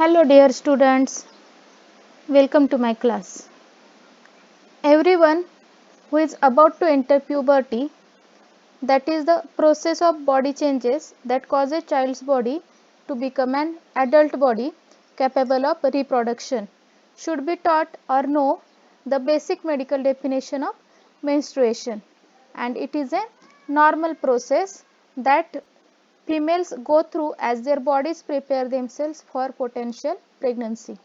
Hello dear students, welcome to my class. Everyone who is about to enter puberty, that is the process of body changes that cause a child's body to become an adult body capable of reproduction, should be taught or know the basic medical definition of menstruation, and it is a normal process that females go through as their bodies prepare themselves for potential pregnancy.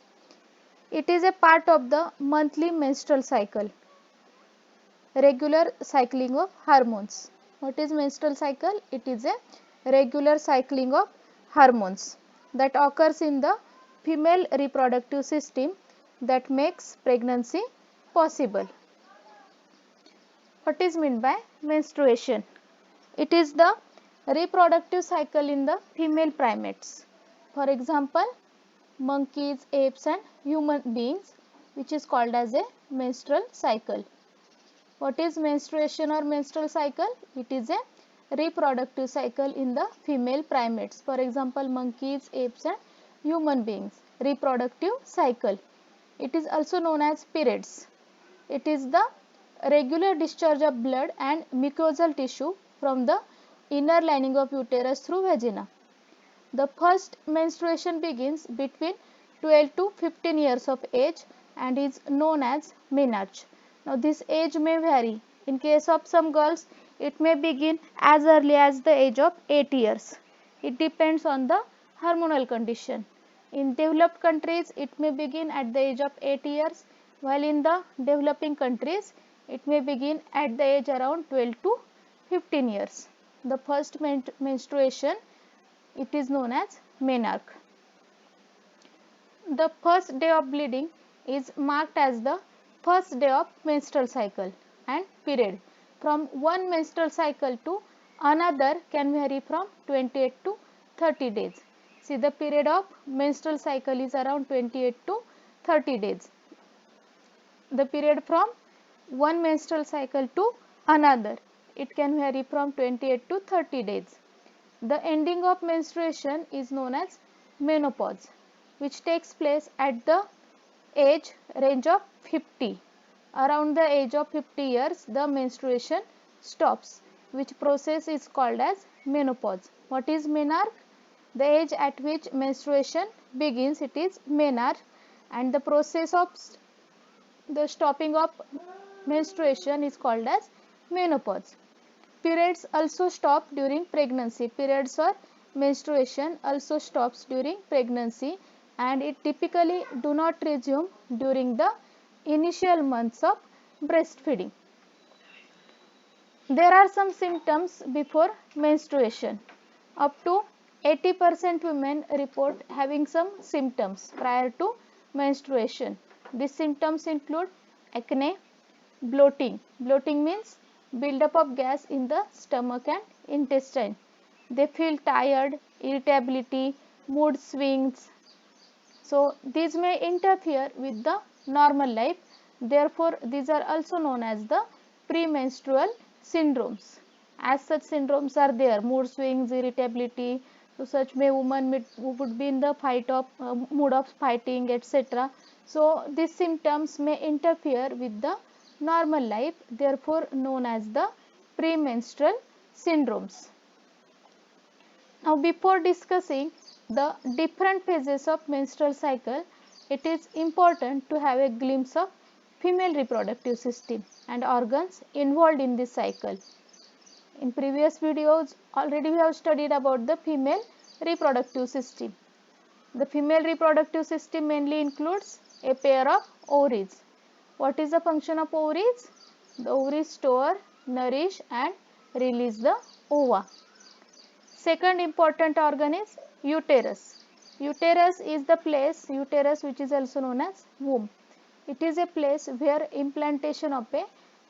It is a part of the monthly menstrual cycle, regular cycling of hormones. What is menstrual cycle? It is a regular cycling of hormones that occurs in the female reproductive system that makes pregnancy possible. What is meant by menstruation? It is the reproductive cycle in the female primates. For example, monkeys, apes and human beings, which is called as a menstrual cycle. What is menstruation or menstrual cycle? It is a reproductive cycle in the female primates. For example, monkeys, apes and human beings. Reproductive cycle. It is also known as periods. It is the regular discharge of blood and mucosal tissue from the inner lining of uterus through vagina. The first menstruation begins between 12 to 15 years of age and is known as menarche. Now this age may vary. In case of some girls, it may begin as early as the age of 8 years. It depends on the hormonal condition. In developed countries, it may begin at the age of 8 years, while in the developing countries, it may begin at the age around 12 to 15 years. The first menstruation, it is known as menarche. The first day of bleeding is marked as the first day of menstrual cycle, and period from one menstrual cycle to another can vary from 28 to 30 days. See, the period of menstrual cycle is around 28 to 30 days. The period from one menstrual cycle to another, it can vary from 28 to 30 days. The ending of menstruation is known as menopause, which takes place at the age range of 50. Around the age of 50 years, the menstruation stops, which process is called as menopause. What is menarche? The age at which menstruation begins, it is menarche, and the process of the stopping of menstruation is called as menopause. Periods also stop during pregnancy. Periods or menstruation also stops during pregnancy, and it typically do not resume during the initial months of breastfeeding. There are some symptoms before menstruation. Up to 80% women report having some symptoms prior to menstruation. These symptoms include acne, bloating. Bloating means buildup of gas in the stomach and intestine. They feel tired, irritability, mood swings. So these may interfere with the normal life. Therefore, these are also known as the premenstrual syndromes. As such syndromes are there, mood swings, irritability. So such may women who would be in the mood of fighting, etc. So these symptoms may interfere with the normal life, therefore known as the premenstrual syndromes. Now before discussing the different phases of menstrual cycle, it is important to have a glimpse of female reproductive system and organs involved in this cycle. In previous videos already we have studied about the female reproductive system. The female reproductive system mainly includes a pair of ovaries. What is the function of ovaries? The ovaries store, nourish and release the ova. Second important organ is uterus. Uterus is the place, uterus which is also known as womb. It is a place where implantation of a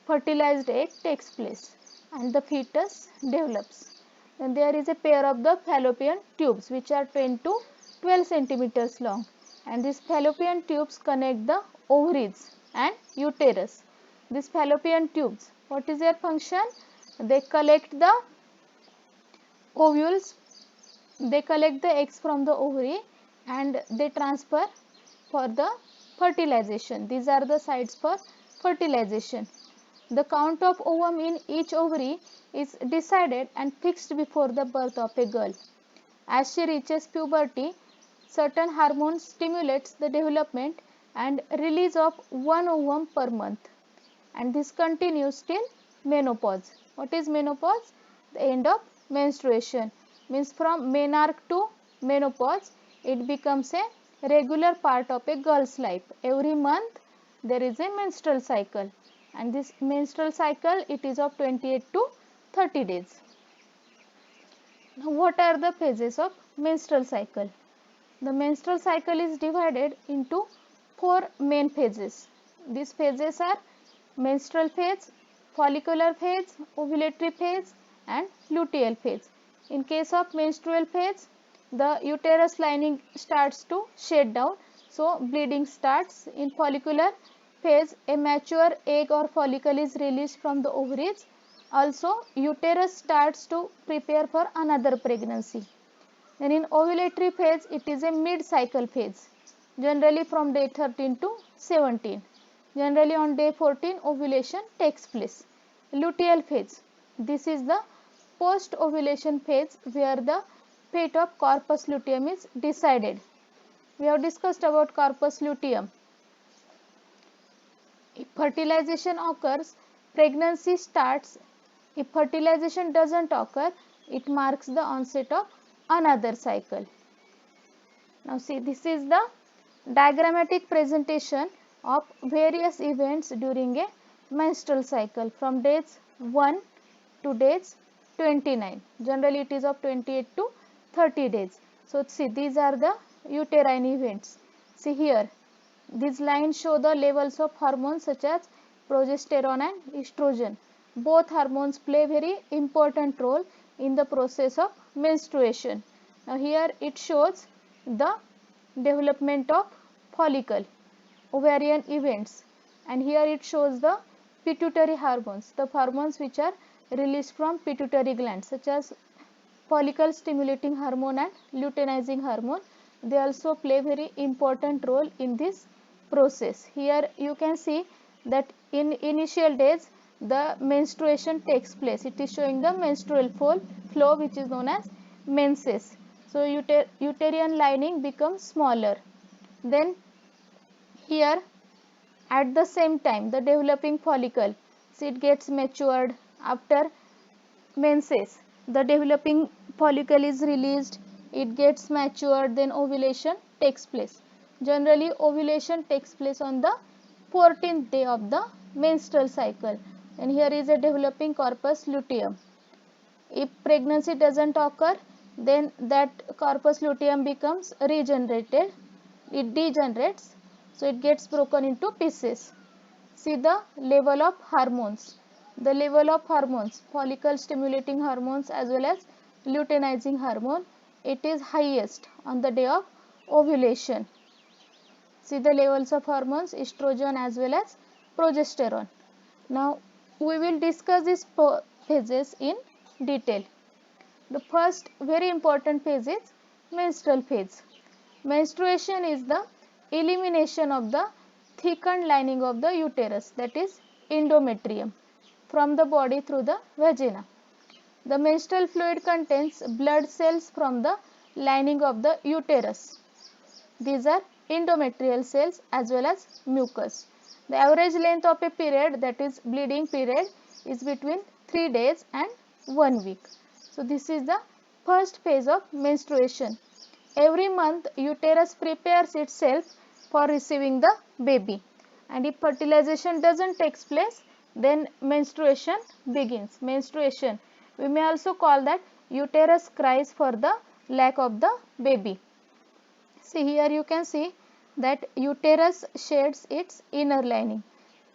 fertilized egg takes place and the fetus develops. Then there is a pair of the fallopian tubes which are 10 to 12 centimeters long, and these fallopian tubes connect the ovaries and uterus. These fallopian tubes, what is their function? They collect the ovules, they collect the eggs from the ovary and they transfer for the fertilization. These are the sites for fertilization. The count of ovum in each ovary is decided and fixed before the birth of a girl. As she reaches puberty, certain hormones stimulates the development and release of one ovum per month, and this continues till menopause. What is menopause? The end of menstruation. Means from menarche to menopause, it becomes a regular part of a girl's life. Every month there is a menstrual cycle, and this menstrual cycle, it is of 28 to 30 days. Now, what are the phases of menstrual cycle? The menstrual cycle is divided into four main phases. These phases are menstrual phase, follicular phase, ovulatory phase, and luteal phase. In case of menstrual phase, the uterus lining starts to shed down, so bleeding starts. In follicular phase, a mature egg or follicle is released from the ovaries. Also, uterus starts to prepare for another pregnancy. Then in ovulatory phase, it is a mid-cycle phase, generally from day 13 to 17. Generally on day 14, ovulation takes place. Luteal phase, this is the post-ovulation phase where the fate of corpus luteum is decided. We have discussed about corpus luteum. If fertilization occurs, pregnancy starts. If fertilization doesn't occur, it marks the onset of another cycle. Now see, this is the diagrammatic presentation of various events during a menstrual cycle from days 1 to days 29. Generally it is of 28 to 30 days. So see, these are the uterine events. See here, these lines show the levels of hormones such as progesterone and estrogen. Both hormones play a very important role in the process of menstruation. Now here it shows the development of follicle, ovarian events, and here it shows the pituitary hormones, the hormones which are released from pituitary glands such as follicle stimulating hormone and luteinizing hormone. They also play very important role in this process. Here you can see that in initial days the menstruation takes place. It is showing the menstrual flow which is known as menses. So uterine lining becomes smaller. Then here at the same time the developing follicle, see, it gets matured. After menses, the developing follicle is released, it gets matured, then ovulation takes place. Generally ovulation takes place on the 14th day of the menstrual cycle, and here is a developing corpus luteum. If pregnancy doesn't occur, then that corpus luteum becomes regenerated, it degenerates, so it gets broken into pieces. See the level of hormones. The level of hormones, follicle stimulating hormones as well as luteinizing hormone, it is highest on the day of ovulation. See the levels of hormones, estrogen as well as progesterone. Now we will discuss these phases in detail. The first very important phase is menstrual phase. Menstruation is the elimination of the thickened lining of the uterus, that is endometrium, from the body through the vagina. The menstrual fluid contains blood cells from the lining of the uterus. These are endometrial cells as well as mucus. The average length of a period, that is bleeding period, is between 3 days and 1 week. So this is the first phase of menstruation. Every month uterus prepares itself for receiving the baby, and if fertilization doesn't take place, then menstruation begins. Menstruation, we may also call that uterus cries for the lack of the baby. See here you can see that uterus sheds its inner lining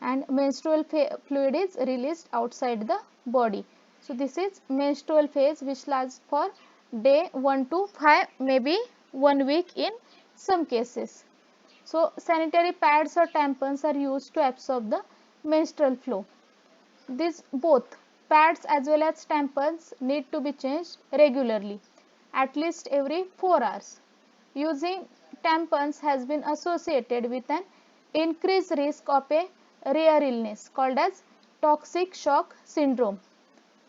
and menstrual fluid is released outside the body. So this is menstrual phase which lasts for day 1 to 5, maybe 1 week in some cases. So sanitary pads or tampons are used to absorb the menstrual flow. These both pads as well as tampons need to be changed regularly, at least every 4 hours. Using tampons has been associated with an increased risk of a rare illness called as toxic shock syndrome.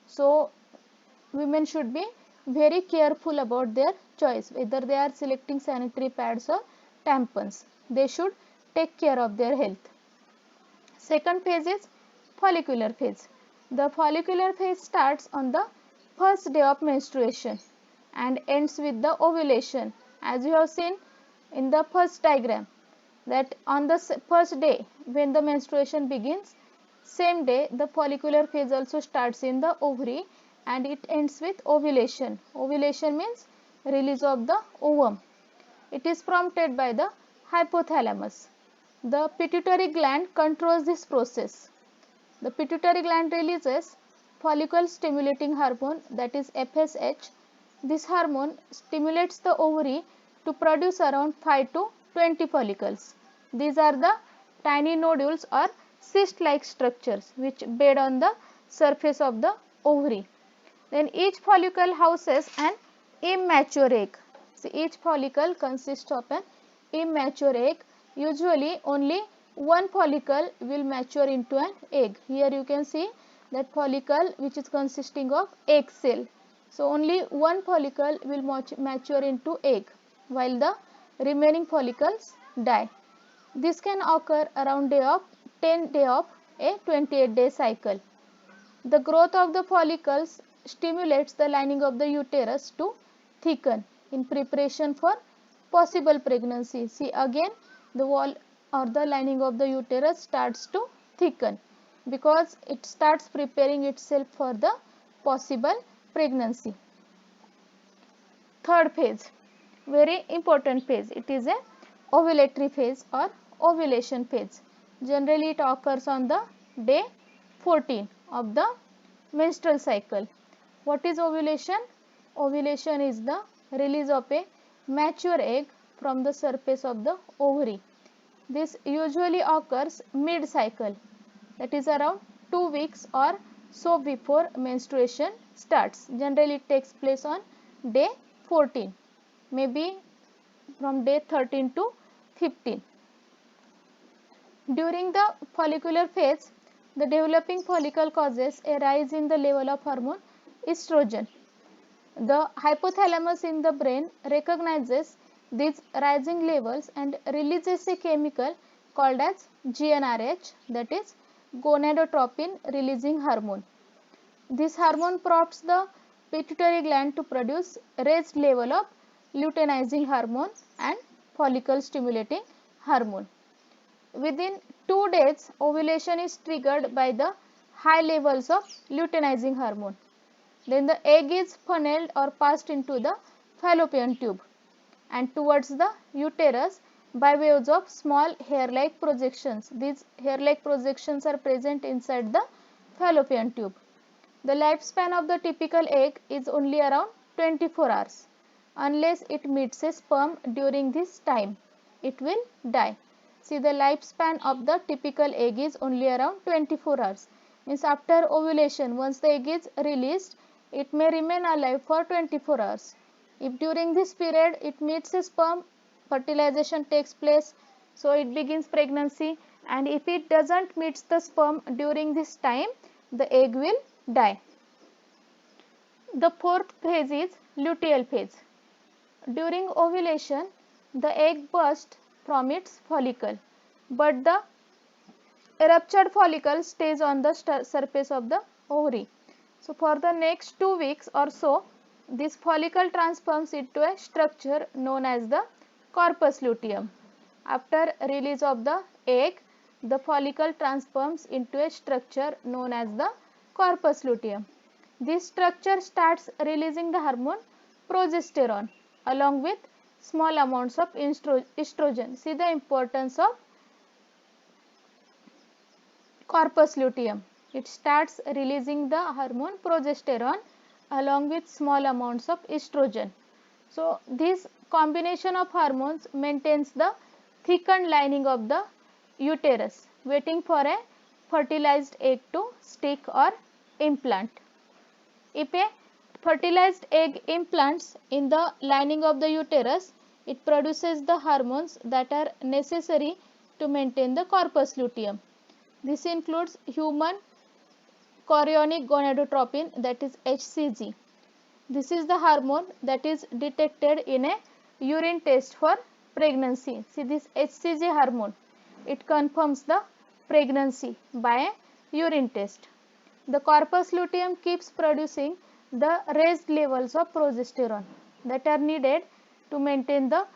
So women should be very careful about their choice, whether they are selecting sanitary pads or tampons. They should take care of their health. Second phase is follicular phase. The follicular phase starts on the first day of menstruation and ends with the ovulation. As you have seen in the first diagram, that on the first day when the menstruation begins, same day the follicular phase also starts in the ovary and it ends with ovulation. Ovulation means release of the ovum. It is prompted by the hypothalamus. The pituitary gland controls this process. The pituitary gland releases follicle stimulating hormone, that is FSH. This hormone stimulates the ovary to produce around 5 to 20 follicles. These are the tiny nodules or cyst-like structures which bed on the surface of the ovary. Then each follicle houses an immature egg. So each follicle consists of an immature egg. Usually only one follicle will mature into an egg. Here you can see that follicle which is consisting of egg cell. So only one follicle will mature into egg while the remaining follicles die. This can occur around 10 day of a 28-day cycle. The growth of the follicles stimulates the lining of the uterus to thicken in preparation for possible pregnancy. See, again the wall or the lining of the uterus starts to thicken because it starts preparing itself for the possible pregnancy. Third phase, very important phase, it is a ovulatory phase or ovulation phase. Generally it occurs on the day 14 of the menstrual cycle. What is ovulation? Ovulation is the release of a mature egg from the surface of the ovary. This usually occurs mid-cycle, that is around 2 weeks or so before menstruation starts. Generally it takes place on day 14, maybe from day 13 to 15. During the follicular phase, the developing follicle causes a rise in the level of hormone estrogen. The hypothalamus in the brain recognizes these rising levels and releases a chemical called as GnRH, that is gonadotropin releasing hormone. This hormone prompts the pituitary gland to produce raised level of luteinizing hormone and follicle stimulating hormone. Within 2 days, ovulation is triggered by the high levels of luteinizing hormone. Then the egg is funneled or passed into the fallopian tube and towards the uterus by ways of small hair-like projections. These hair-like projections are present inside the fallopian tube. The lifespan of the typical egg is only around 24 hours. Unless it meets a sperm during this time, it will die. See, the lifespan of the typical egg is only around 24 hours. Means after ovulation, once the egg is released, it may remain alive for 24 hours. If during this period it meets a sperm, fertilization takes place, so it begins pregnancy, and if it doesn't meet the sperm during this time, the egg will die. The fourth phase is luteal phase. During ovulation, the egg bursts from its follicle, but the ruptured follicle stays on the surface of the ovary. So for the next 2 weeks or so, this follicle transforms into a structure known as the corpus luteum. After release of the egg, the follicle transforms into a structure known as the corpus luteum. This structure starts releasing the hormone progesterone along with small amounts of estrogen. See the importance of corpus luteum. It starts releasing the hormone progesterone along with small amounts of estrogen. So this combination of hormones maintains the thickened lining of the uterus, waiting for a fertilized egg to stick or implant. If a fertilized egg implants in the lining of the uterus, It produces the hormones that are necessary to maintain the corpus luteum. This includes human chorionic gonadotropin, that is HCG. This is the hormone that is detected in a urine test for pregnancy. See, this HCG hormone, it confirms the pregnancy by a urine test. The corpus luteum keeps producing the raised levels of progesterone that are needed to maintain the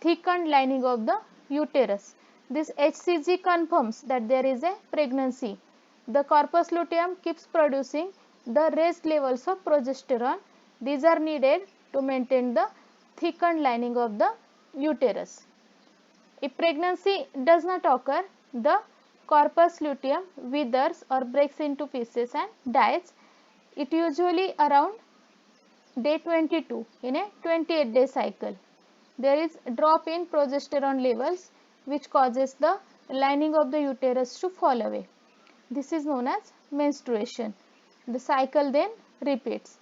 thickened lining of the uterus. This HCG confirms that there is a pregnancy. The corpus luteum keeps producing the raised levels of progesterone. These are needed to maintain the thickened lining of the uterus. If pregnancy does not occur, the corpus luteum withers or breaks into pieces and dies. It usually around day 22 in a 28-day cycle. There is a drop in progesterone levels which causes the lining of the uterus to fall away. This is known as menstruation. The cycle then repeats.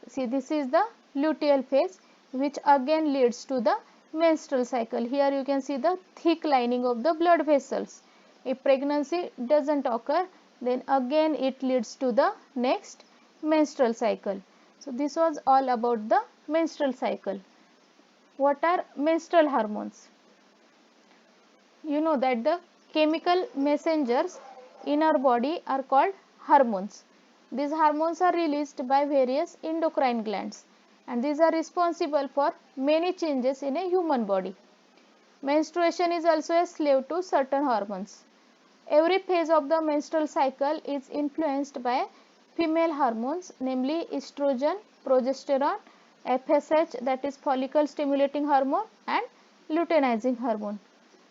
See, this is the luteal phase which again leads to the menstrual cycle. Here you can see the thick lining of the blood vessels. If pregnancy doesn't occur, then again it leads to the next menstrual cycle. So this was all about the menstrual cycle. What are menstrual hormones? You know that the chemical messengers in our body are called hormones. These hormones are released by various endocrine glands, and these are responsible for many changes in a human body. Menstruation is also a slave to certain hormones. Every phase of the menstrual cycle is influenced by female hormones, namely estrogen, progesterone, FSH, that is follicle stimulating hormone, and luteinizing hormone.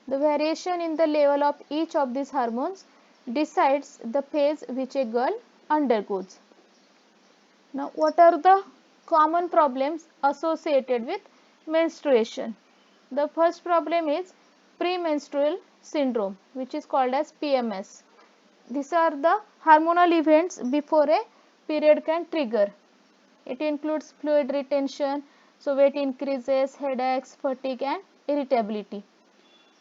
The variation in the level of each of these hormones decides the phase which a girl undergoes. Now, what are the common problems associated with menstruation? The first problem is premenstrual syndrome, which is called as PMS. These are the hormonal events before a period can trigger. It includes fluid retention, so weight increases, headaches, fatigue and irritability.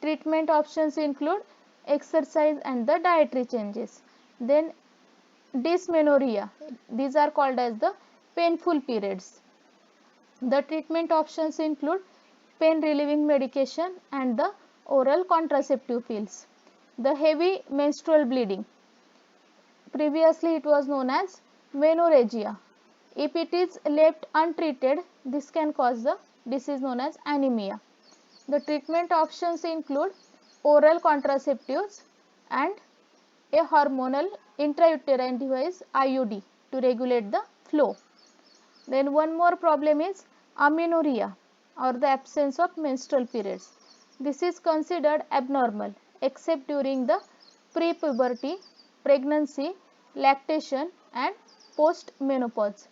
Treatment options include exercise and the dietary changes. Then dysmenorrhea, these are called as the painful periods. The treatment options include pain relieving medication and the oral contraceptive pills. The heavy menstrual bleeding, previously it was known as menorrhagia. If it is left untreated, this can cause the disease known as anemia. The treatment options include oral contraceptives and a hormonal intrauterine device IUD to regulate the flow. Then one more problem is amenorrhea, or the absence of menstrual periods. This is considered abnormal except during the pre-puberty, pregnancy, lactation and post-menopause.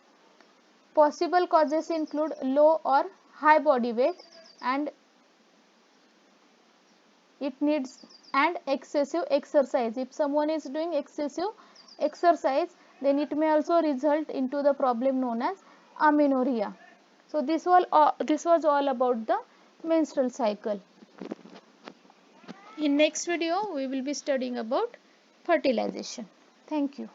Possible causes include low or high body weight and it needs and excessive exercise. If someone is doing excessive exercise, then it may also result into the problem known as amenorrhea. So this was all about the menstrual cycle. In next video we will be studying about fertilization. Thank you.